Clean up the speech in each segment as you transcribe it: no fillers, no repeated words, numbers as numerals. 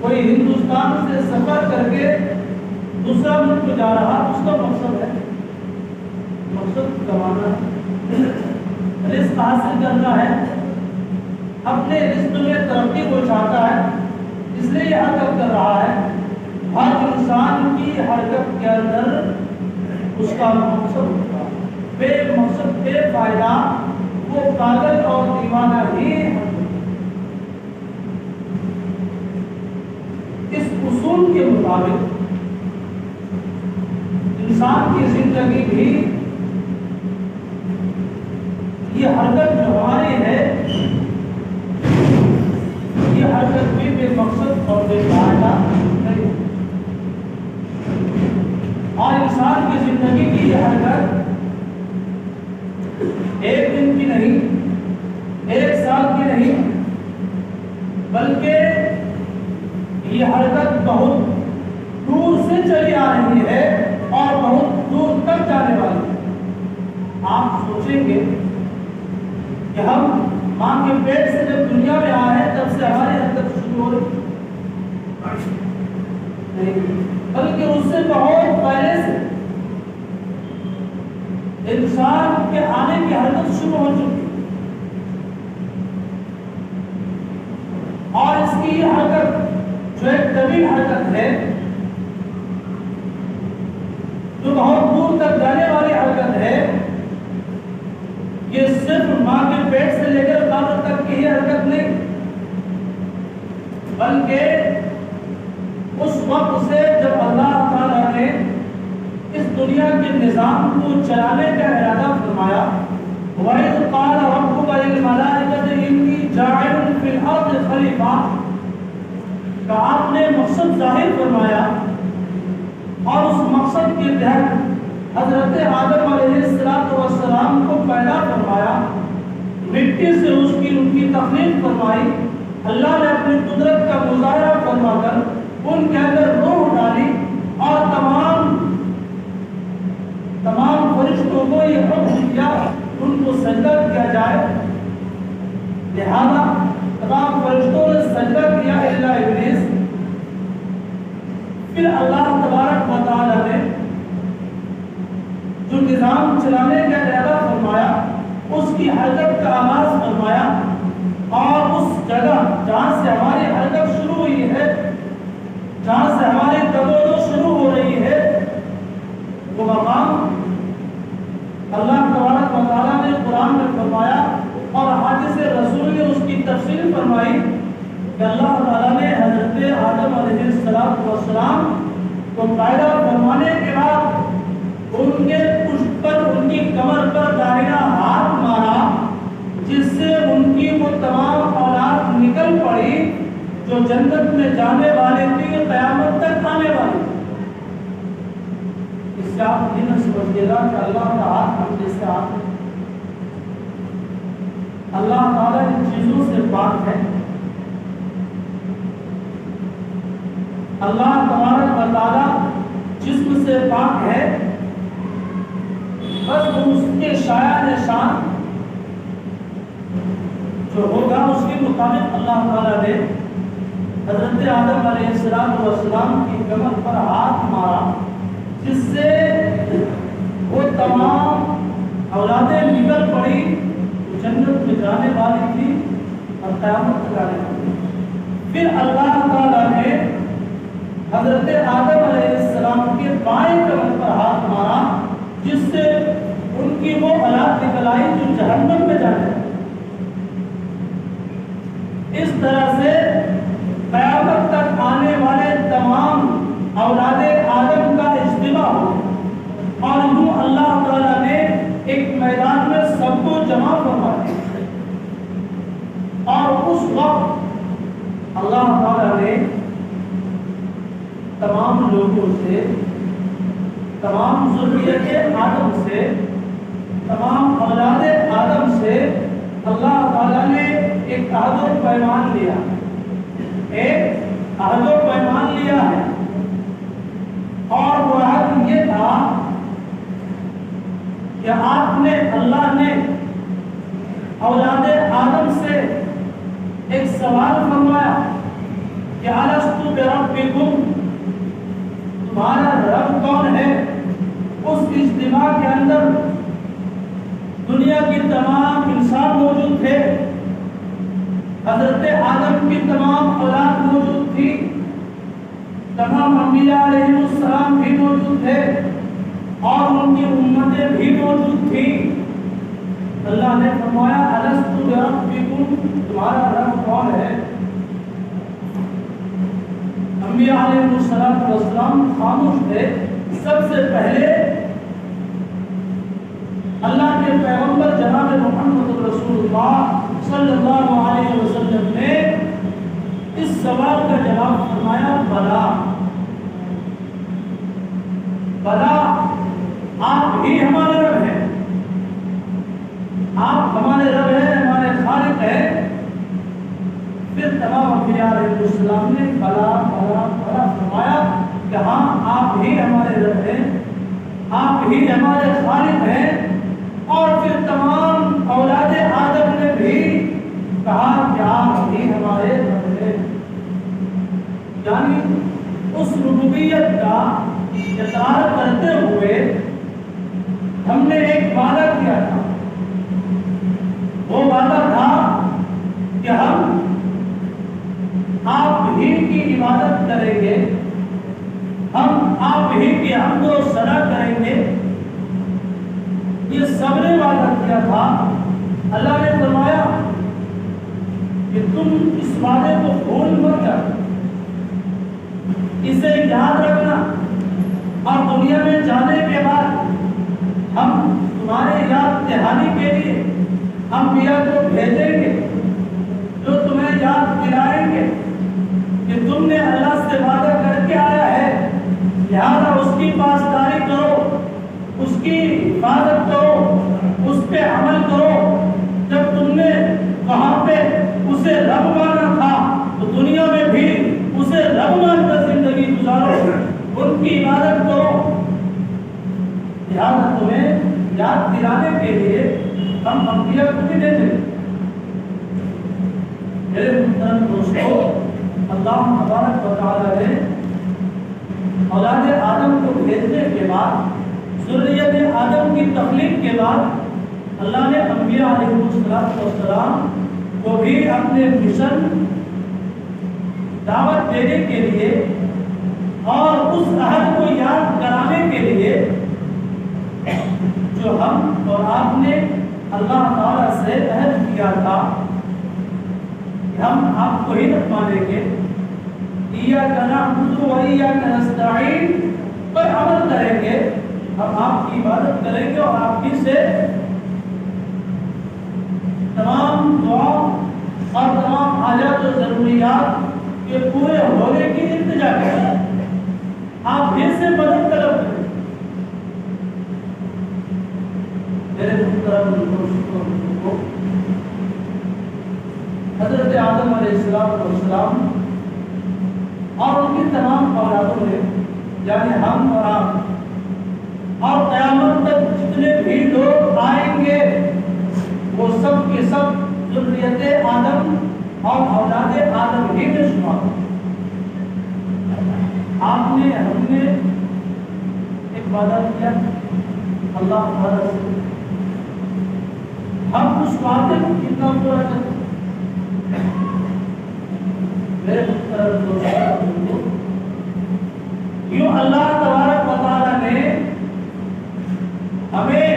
کوئی کوئی ہندوستان سے سفر کر کے دوسرا ملک میں جا رہا، اس کا مقصد ہے، مقصد کمانا، رزق حاصل کرنا ہے، اپنے رزق میں ترقی کو چاہتا ہے، اس لیے یہ حرکت کر رہا ہے۔ ہر انسان کی حرکت کے اندر اس کا مقصد ہوتا ہے، بے مقصد بے فائدہ وہ پاگل اور دیوانہ ہی ہے۔ اس اصول کے مطابق انسان کی زندگی بھی یہ حرکت جو ہماری ہے، یہ حرکت بھی بے مقصد اور بے فائدہ نہیں، اور انسان کی زندگی کی یہ حرکت ایک دن کی نہیں، ایک سال کی نہیں، بلکہ یہ حرکت بہت دور سے چلی آ رہی ہے اور بہت دور تک جانے والی ہے۔ آپ سوچیں گے کہ ہم ماں کے پیٹ سے جب دنیا میں آئے ہیں تب سے ہماری حرکت شروع ہو رہی نہیں، بلکہ اس سے بہت پہلے سے انسان کے آنے کی حرکت شروع ہو چکی، اور اس کی حرکت جو ایک طویل حرکت ہے، جو بہت دور تک جانے والی حرکت ہے، یہ صرف ماں کے پیٹ سے لے کر قیامت تک کی ہی حرکت نہیں، بلکہ اس وقت سے جب اللہ تعالیٰ نے اس دنیا کے نظام کو چلانے کا ارادہ فرمایا، وَإِذْ قَالَ رَبُّكَ لِلْمَلَائِكَةِ إِنِّي جَاعِلٌ فِي الْأَرْضِ خَلِيفَةً، کہ آپ نے مقصد ظاہر فرمایا اور اس مقصد کے تحت حضرت آدم علیہ السلام کو پیدا فرمایا، مٹی سے ان کی تخلیق فرمائی، اللہ نے اپنی قدرت کا مظاہرہ فرما کر ان کے اندر روح ڈالی، اور تمام فرشتوں کو یہ حکم دیا ان کو سجدہ کیا جائے، لہذا تمام فرشتوں نے سجدہ کیا الا ابلیس۔ پھر اللہ تبارک و تعالیٰ نے جو نظام چلانے کا ارادہ فرمایا، اس کی حرکت کا آغاز فرمایا، اور اس جگہ جہاں سے ہماری حرکت شروع ہوئی ہے، جہاں سے ہماری تبدیلی شروع ہو رہی ہے، وہ مقام اللہ تبارک و تعالیٰ نے قرآن میں فرمایا اور حدیث رسول نے اس کی تفصیل فرمائی کہ اللہ تعالیٰ نے حضرت آدم علیہ السلام کو پیدا فرمانے کے بعد ان کے پشت پر، ان کی کمر پر دائرہ ہاتھ مارا، جس سے ان کی وہ تمام اولاد نکل پڑی جو جنت میں جانے والے تھے، قیامت تک آنے والے۔ اس سے آپ یہ نہ سمجھیے گا کہ اللہ کا ہاتھ ہم جیسے ہاتھ ہے، اللہ تعالیٰ ان چیزوں سے پاک ہے، اللہ تبارک و تعالیٰ جسم سے پاک ہے، بس اس کے شایع نشان جو ہوگا اس کے مطابق اللہ تعالیٰ نے حضرت آدم علیہ السلام کی کمر پر ہاتھ مارا، جس سے وہ تمام اولادیں نکل پڑی، جنت میں جانے والی تھی اور قیامت تک آنے والی۔ پھر اللہ تعالیٰ نے حضرت آدم علیہ السلام کے بائیں کمر پر ہاتھ مارا، جس سے ان کی وہ اولاد نکل آئی جو جہنم میں جانے۔ اس طرح سے قیامت تک آنے والے تمام اولاد آدم کا اجتماع ہو، اور یوں اللہ تعالیٰ نے ایک میدان میں سب کو جمع فرما دیا، اور اس وقت اللہ تعالیٰ نے تمام لوگوں سے، تمام ذریت آدم سے، تمام اولاد آدم سے اللہ تعالیٰ نے ایک عہد و پیمان لیا، ایک عہد و پیمان لیا ہے، اور وہ عہد یہ تھا کہ آپ نے، اللہ نے اولاد آدم سے ایک سوال فرمایا کہ الستو بربکم، تمہارا رب کون ہے؟ اس اجتماع کے اندر دنیا کی تمام انسان موجود تھے، حضرت آدم کی تمام اولاد موجود تھی، تمام انبیاء علیہ السلام بھی موجود تھے اور ان کی امتیں بھی موجود تھی۔ اللہ نے فرمایا الستو بربکم، تمہارا رب کون ہے؟ انبیاء علیہ السلام خاموش تھے۔ سب سے پہلے اللہ کے پیغمبر جناب محمد رسول اللہ صلی اللہ علیہ وسلم نے اس سوال کا جواب فرمایا بلا، بلا، آپ ہی ہمارے رب ہیں، آپ ہمارے رب ہیں، ہمارے خالق ہیں۔ پھر تمام انبیاء علیہ السلام نے بلا بلا بلا فرمایا کہ ہاں آپ ہی ہمارے رب ہیں، آپ ہی ہمارے خالق ہیں۔ اور پھر تمام اولاد آدم نے بھی کہا کہ آپ ہی ہمارے رب ہیں۔ یعنی اس ربوبیت کا اقرار کرتے ہوئے ہم نے ایک وعدہ کیا تھا، وہ وعدہ تھا کہ ہم آپ ہی کی عبادت کریں گے، ہم آپ ہی کی حمد و ثنا کریں گے۔ یہ سب نے وعدہ کیا تھا۔ اللہ نے فرمایا کہ تم اس وعدے کو بھول مت جاؤ، اسے یاد رکھنا، اور دنیا میں جانے کے بعد ہم تمہارے یاد دہانی کے لیے انبیاء کو بھیجیں گے جو تمہیں یاد دلائیں گے کہ تم نے اللہ سے وعدہ کر کے آیا ہے، لہذا اس کی پاسداری کرو، اس کی حفاظت کرو، اس پہ عمل کرو۔ جب تم نے وہاں پہ اسے رب مانا تھا تو دنیا میں بھی اسے رب مان کر زندگی گزارو، ان کی عبادت کرو۔ لہذا تمہیں یاد دلانے کے لیے ہم انبیاء کو بھی دے دیں۔ میرے محترم دوستو، اللہ تبارک و تعالی نے اولاد آدم کو بھیجنے کے بعد، ذریت آدم کی تخلیق کے بعد، اللہ نے انبیاء علیہ السلام کو بھی اپنے مشن دعوت دینے کے لیے اور اس عہد کو یاد کرانے کے لیے جو ہم اور آپ نے اللہ تعالیٰ سے عہد کیا تھا کہ ہم آپ کو ہی مانیں گے، ایاک نعبد و ایاک نستعین پر عمل کریں گے، ہم آپ کی عبادت کریں گے اور آپ کی سے تمام دعا اور تمام حاجات و ضروریات کے پورے ہونے کی التجا کریں، آپ ہی سے مدد طلب کریں۔ میرے محترم دوستو، حضرت آدم علیہ السلام اور ان کی تمام اولادوں نے، یعنی ہم اور آپ، اور قیامت تک جتنے بھی لوگ آئیں گے وہ سب کے سب ذریت آدم اور اولاد آدم ہی میں شمار۔ آپ نے، ہم نے ایک وعدہ کیا اللہ تعالیٰ سے، ہم اس وعدے کو کتنا پورا کریں؟ میرے محترم دوستو، یوں اللہ تبارک و تعالیٰ نے ہمیں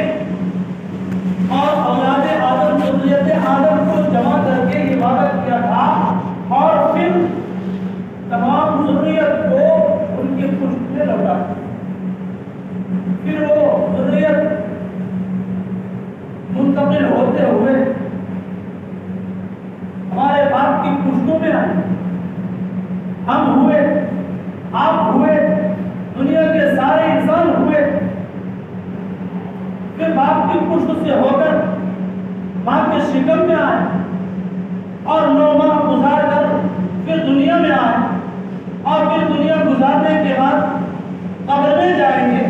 اور اولاد آدم، ذریت آدم کو جمع کر کے عبادت کیا تھا، اور پھر تمام ذریت کو ان کے پشت میں لوٹا، پھر وہ ذریت منتقل ہوتے ہوئے ہمارے باپ کی پشتوں میں آئے، ہم ہوئے، آپ ہوئے، دنیا کے سارے انسان ہوئے، پھر باپ کی پشت سے ہو کر ماں کے شکم میں آئے، اور 9 ماہ گزار کر پھر دنیا میں آئے، اور پھر دنیا گزارنے کے بعد قبر میں جائیں گے،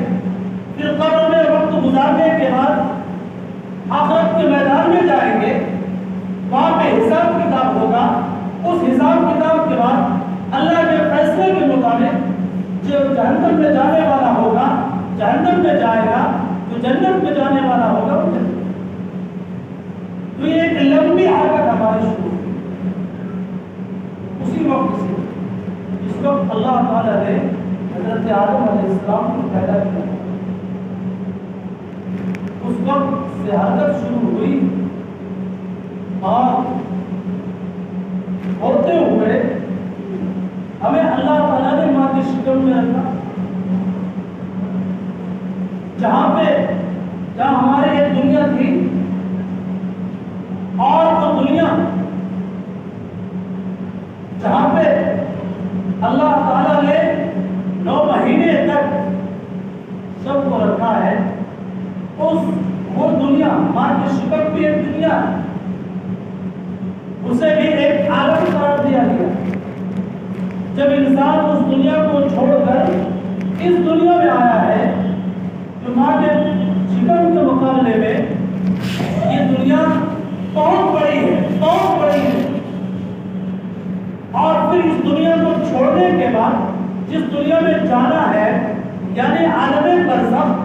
پھر قبر میں وقت گزارنے کے بعد آخرت کے میدان میں جائیں گے، وہاں پہ حساب کتاب ہوگا، اس حساب کتاب کے بعد اللہ کے فیصلے کے مطابق جو جہنم میں جانے والا ہوگا جہنم میں جائے گا، جو جنت میں جانے والا ہوگا وہ جنت۔ تو یہ ایک لمبی حرکت ہماری شروع ہوئی اسی وقت سے، جس وقت اللہ تعالیٰ نے حضرت آدم علیہ السلام کو پیدا کیا، اس وقت سے حرکت شروع ہوئی اور ہوتے ہوئے ہمیں اللہ تعالیٰ نے ماں کی شکم میں رکھا، جہاں ہماری ایک دنیا تھی، اور وہ دنیا جہاں پہ اللہ تعالیٰ نے 9 مہینے تک سب کو رکھا ہے، وہ دنیا ماں کی شکم بھی ایک دنیا ہے، اسے بھی ایک عالم قرار دیا گیا۔ جب انسان اس دنیا کو چھوڑ کر اس دنیا میں آیا ہے تو ماں کے شکم کے مقابلے میں یہ دنیا بہت بڑی ہے، بہت بڑی ہے۔ اور پھر اس دنیا کو چھوڑنے کے بعد جس دنیا میں جانا ہے، یعنی عالم برزخ،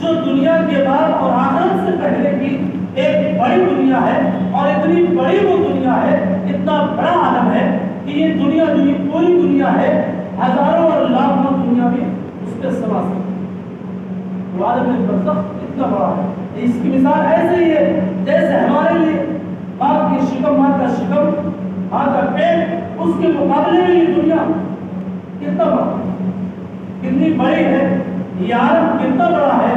جو دنیا کے بعد اور آخرت سے پہلے کی ایک بڑی دنیا ہے، اور اتنی بڑی وہ دنیا ہے، اتنا بڑا عالم ہے کہ یہ دنیا پوری دنیا ہے، ہزاروں اور لاکھوں دنیا بھی اس پہ سوا سکتی۔ عالم برزخ اتنا بڑا ہے۔ اس کی مثال ایسے ہی ہے جیسے ہمارے لیے ماں کی شکم، ماں کا شکم، ماں کا پیٹ، اس کے مقابلے میں یہ دنیا کتنا بڑا، کتنی بڑی ہے، یہ عالم کتنا بڑا ہے،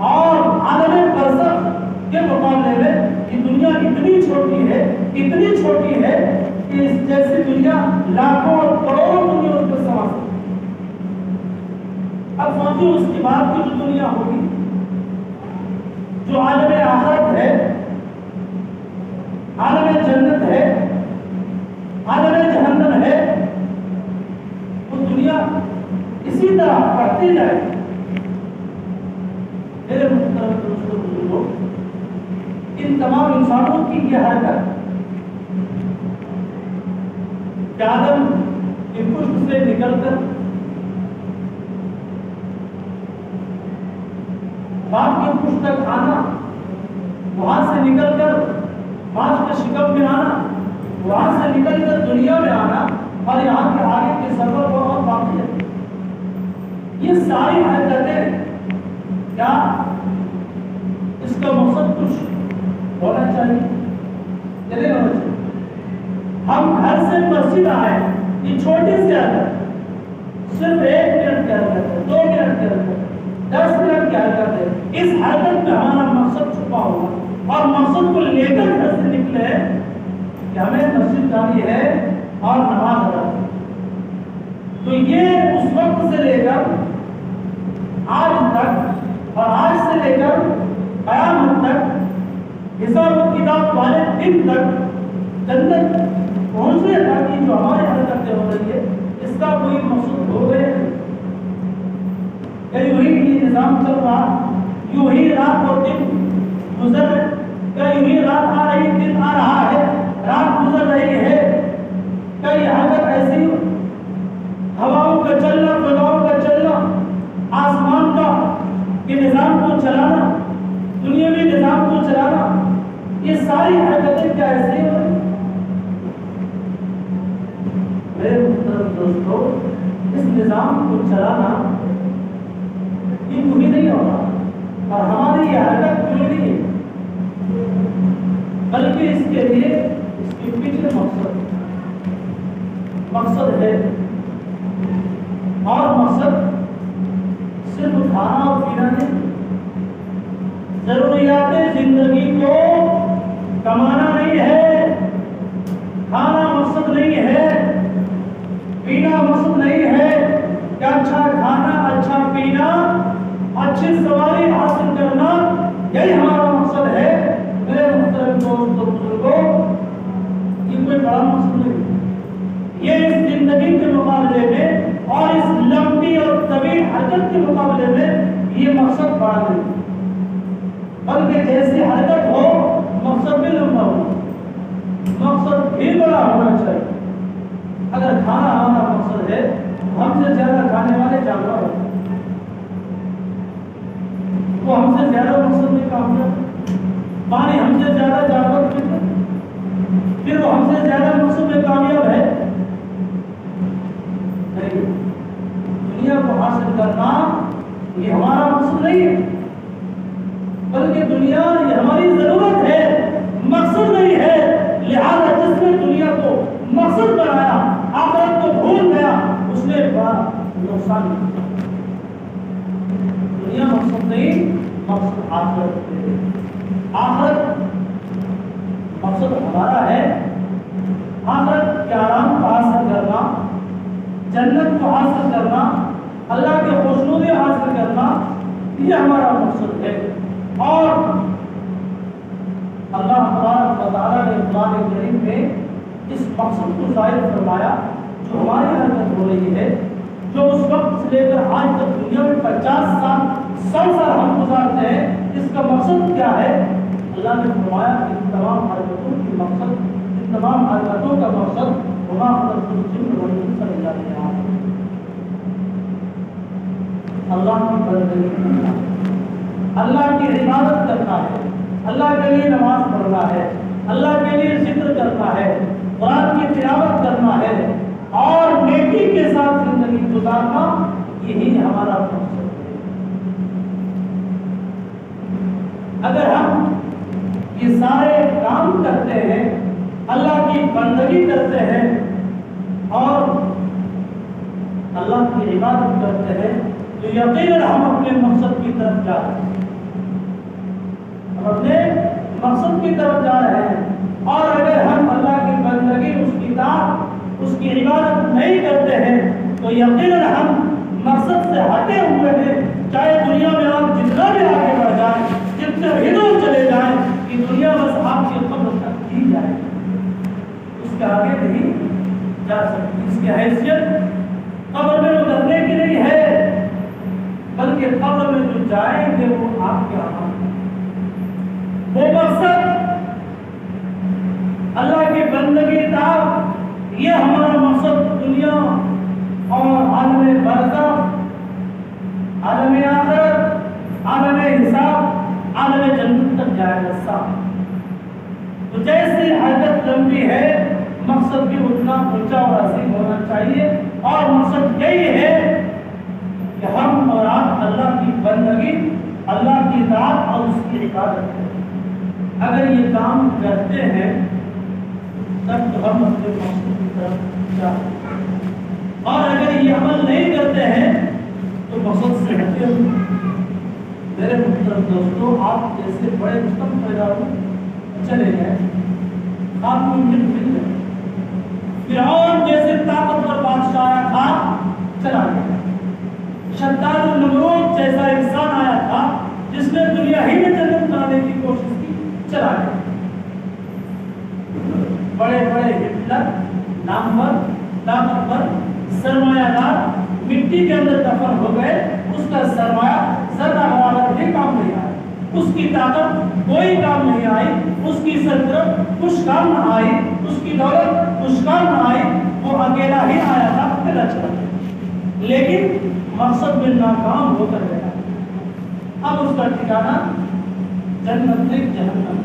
اور عالم برزخ کے مقابلے میں یہ دنیا اتنی چھوٹی ہے، اتنی چھوٹی ہے کہ اس جیسی دنیا لاکھوں اور کروڑوں دنیا اس پہ سما سکتی۔ اب سوچو اس کے بعد کی جو دنیا ہوگی، جو عالم آخرت ہے، عالم جنت ہے، عالم جہنم ہے، وہ دنیا اسی طرح بڑھتی جائے۔ میرے محترم دوستو بزرگوں، ان تمام انسانوں کی یہ حرکت کہ آدم کے پشت سے نکل کر باپ کے پشت تک آنا، وہاں سے نکل کر ماں کے شکم میں آنا، وہاں سے نکل کر دنیا میں آنا، اور یہاں کے آگے کے سفر بہت باقی ہے۔ یہ ساری حرکتیں کیا اس کا مقصد کچھ ہونا چاہیے، چلے ہونا چاہیے۔ ہم گھر سے مسجد آئے، یہ چھوٹی سی حرکت، صرف 1 منٹ کی حرکت ہے، 2 منٹ کی حرکت ہے، 10 منٹ کی حرکت ہے۔ اس حرکت میں ہمارا مقصد چھپا ہوگا، اور مقصد کو لے کر گھر سے نکلے کہ ہمیں مسجد جانی ہے اور نماز ادا کرنی ہے۔ تو یہ اس وقت سے لے کر آج تک، اور آج سے لے کر قیامت تک، حساب و کتاب والے دن تک، جنت پہنچنے تک کی جو ہماری حرکتیں ہو رہی ہے، اس کا کوئی مقصد ہو گئے، یا یوں ہی نظام چل رہا، یوں ہی رات اور دن گزر رہے، یا یوں ہی رات آ رہی دن آ رہا ہے، رات گزر رہی ہے، کئی حرکت ایسی ہواؤں کا چلنا، فضاؤں کا چلنا، آسمان کا یہ نظام کو چلانا، دنیاوی نظام کو چلانا، یہ ساری حرکتیں کیا ایسی ہو رہی؟ میرے محترم دوستو، اس نظام کو چلانا یہ کوئی نہیں ہوگا، اور ہماری یہ حرکت کوئی نہیں ہے، بلکہ اس کے لیے اس کے پیچھے مقصد ہے، اور مقصد صرف کھانا اور پینا نہیں، ضروریات زندگی کو کمانا نہیں ہے، کھانا مقصد نہیں ہے، پینا مقصد نہیں ہے، کہ اچھا کھانا، اچھا پینا، اچھی سواری حاصل کرنا، یہی ہمارا مقصد ہے۔ میرے محترم دوستو بزرگوں، یہ کوئی بڑا مقصد نہیں، یہ اس زندگی کے مقابلے میں اور اس لمبی اور طویل حرکت کے مقابلے میں یہ مقصد بڑا نہیں، بلکہ جیسی حرکت ہو مقصد بھی لمبا ہو، مقصد بھی بڑا ہونا چاہیے۔ اگر کھانا ہمارا مقصد ہے تو ہم سے زیادہ کھانے والے جانور ہیں، وہ ہم سے زیادہ مقصد میں کامیاب، پانی ہم سے زیادہ جانور پیتے پھر وہ ہم سے زیادہ مقصد میں کامیاب ہے نہیں۔ دنیا کو حاصل کرنا یہ ہمارا مقصد نہیں ہے، بلکہ دنیا یہ ہماری ضرورت ہے، مقصد نہیں ہے۔ لہذا جس نے دنیا کو مقصد بنایا، آخرت کو بھول گیا، اس نے بڑا نقصان کیا۔ دنیا مقصد نہیں، مقصد آخرت ہے۔ آخرت مقصد ہمارا ہے، آخرت کے آرام کو حاصل کرنا، جنت کو حاصل کرنا، اللہ کے خوشنودی حاصل کرنا، یہ ہمارا مقصد ہے۔ اور اللہ تبارک و تعالیٰ نے قرآن کریم میں اس مقصد کو ظاہر فرمایا جو ہماری حرکت ہو رہی ہے، جو اس وقت سے لے کر آج تک دنیا میں 50 سال 100 سال ہم گزارتے ہیں، اس کا مقصد کیا ہے؟ اللہ نے فرمایا کہ ان تمام حرکتوں کی مقصد، ان تمام حرکتوں کا مقصد وما خلقت الجن والانس الا ليعبدون، اللہ کی بندگی کرنا، اللہ کی عبادت کرنا ہے، اللہ کے لیے نماز پڑھنا ہے، اللہ کے لیے ذکر کرنا ہے، قرآن کی تلاوت کرنا ہے اور نیکی کے ساتھ زندگی گزارنا، یہی ہمارا مقصد ہے۔ اگر ہم یہ سارے کام کرتے ہیں، اللہ کی بندگی کرتے ہیں اور اللہ کی عبادت کرتے ہیں، تو یقیناً ہم اپنے مقصد کی طرف جا رہے ہیں، ہم اپنے مقصد کی طرف جا رہے ہیں۔ اور اگر ہم اللہ کی بندگی، اس کی اطاعت، اس کی عبادت نہیں کرتے ہیں تو یقیناً ہم مقصد سے ہٹے ہوئے ہیں، چاہے دنیا میں آپ جتنا بھی آگے بڑھ جائیں، جتنے بھی دور چلے جائیں، کہ دنیا بس آپ کی قبر تک ہی جائے، اس کے آگے نہیں جا سکتی۔ اس کی حیثیت قبر میں اترنے کی نہیں ہے، بلکہ قبر میں جو جائیں گے وہ آپ کے اعمال ہیں۔ وہ مقصد اللہ کی بندگی اطاعت، یہ ہمارا مقصد دنیا اور عالم برزخ، عالم آخرت، عالم حساب، عالم جنت تک جائے گا صاحب۔ تو جیسی حرکت لمبی ہے، مقصد بھی اتنا اونچا اور عظیم ہونا چاہیے، اور مقصد یہی ہے کہ ہم اور آپ اللہ کی بندگی، اللہ کی اطاعت اور اس کی عبادت کریں۔ اگر یہ کام کرتے ہیں تب تو ہم اپنے مقصد کی طرف جاتے ہیں، اور اگر یہ عمل نہیں کرتے ہیں تو مقصد سے ہٹے ہوئے۔ میرے محترم دوستو، آپ جیسے بڑے مستم پیدا ہوئے چلے گئے، آپ کو مل گئے، فرعون جیسے طاقتور بادشاہ آیا تھا چلا گیا، شداد النمرود جیسا انسان آیا تھا جس نے دنیا ہی میں جنت بنانے کی کوشش کی، چلا گیا۔ بڑے بڑے ہٹلر، نامور، طاقتور، سرمایہ دار مٹی کے اندر دفن ہو گئے، اس کا سرمایہ ذرہ برابر بھی کام نہیں آیا، اس کی طاقت کوئی کام نہیں آئی، اس کی سلطنت کچھ کام نہ آئی، اس کی دولت کچھ کام نہ آئی، وہ اکیلا ہی آیا تھا، اکیلا چلا گیا، لیکن مقصد میں ناکام ہو کر گیا۔ اب اس کا ٹھکانہ جنت نہیں جہنم۔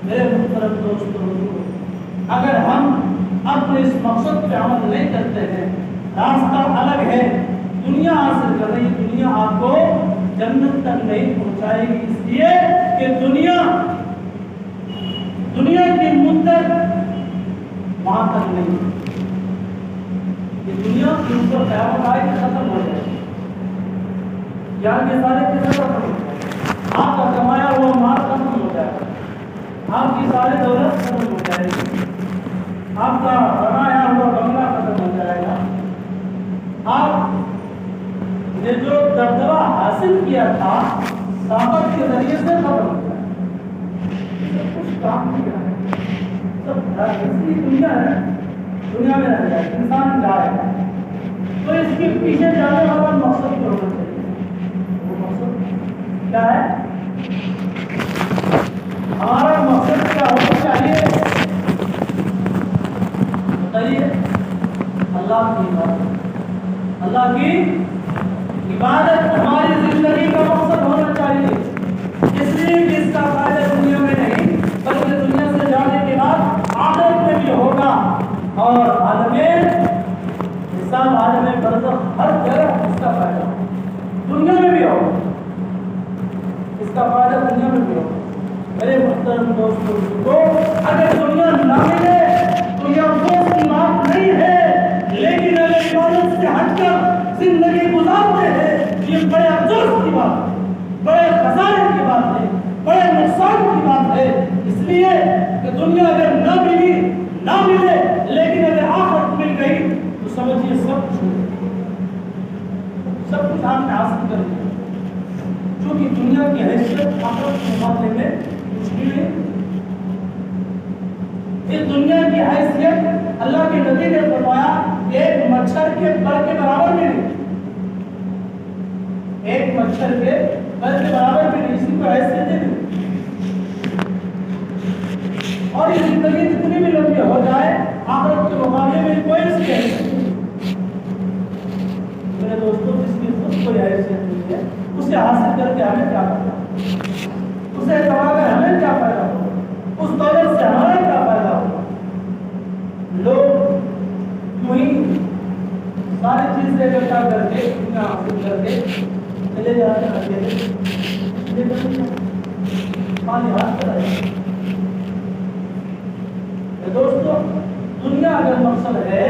میرے محترم دوستو، اگر ہم اپنے اس مقصد پہ عمل نہیں کرتے ہیں، راستہ الگ ہے، دنیا حاصل کر رہی، دنیا آپ کو جنت تک نہیں پہنچائے گی، اس لیے کہ دنیا کی مدت وہاں تک نہیں، یہ دنیا کے اوپر قیامت آئے کہ ختم ہو جائے گی، یہاں کے سارے چیزیں ختم ہو جائے گی، آپ کا کمایا ہوا مال ختم ہو جائے گا، آپ کی ساری دولت ختم ہو جائے گی، آپ کا بنایا ہوا بنگلہ ختم ہو جائے گا، آپ نے جو دبدبہ حاصل کیا تھا طاقت کے ذریعے سے ختم ہو جائے گا، سب کچھ کام کیا ہے، سب اسی دنیا ہے، دنیا میں رہ جائے، انسان جائے گا، تو اس کے پیچھے جانے والا مقصد بھی ہونا چاہیے۔ وہ مقصد کیا ہے؟ ہمارا مقصد کیا ہونا چاہیے؟ بتائیے۔ اللہ کی عبادت، اللہ کی عبادت ہماری زندگی کا مقصد ہونا چاہیے، اس لیے کہ اس کا فائدہ دنیا میں نہیں بلکہ دنیا سے جانے کے بعد آخرت میں بھی ہوگا، اور عالم حساب عالم برزخ ہر جگہ اس کا فائدہ دنیا میں بھی ہوگا، اس کا فائدہ دنیا میں بھی ہوگا۔ میرے محترم دوستوں کو اگر دنیا نہ ملے تو یہ افسوس کی بات نہیں ہے، لیکن اگر عبادت سے ہٹ کر زندگی گزارتے ہیں یہ بڑے افسوس کی بات ہے، بڑے خسارے کی بات ہے، بڑے نقصان کی بات ہے، اس لیے کہ دنیا اگر نہ ملے لیکن اگر آخرت مل گئی تو سمجھیے سب کچھ آپ نے حاصل کر لیا، کیونکہ دنیا کی حیثیت آخرت کے مقابلے میں مشکل ہے۔ اس دنیا کی حیثیت اللہ کے نبی نے فرمایا ایک مچھر کے پر کے برابر بھی نہیں، ایک مچھر کے پر کے برابر بھی نہیں، اسی کو حیثیت دے دیں۔ اور یہ زندگی جتنی بھی لمبی ہو جائے آخرت کے مقابلے میں کوئی اس کی حیثیت نہیں۔ میرے دوستوں جس کی خود کوئی حیثیت نہیں ہے اسے حاصل کر کے ہمیں کیا کرنا، اسے کما کر ہمیں کیا فائدہ ہوگا، اس دولت سے ہمارا کیا فائدہ ہوگا۔ لوگ یوں ہی ساری چیزیں اکٹھا کر کے دنیا حاصل کر کے چلے جاتے ہیں اکیلے، پانی ہاتھ پر آئے۔ دوستوں دنیا اگر مقصد ہے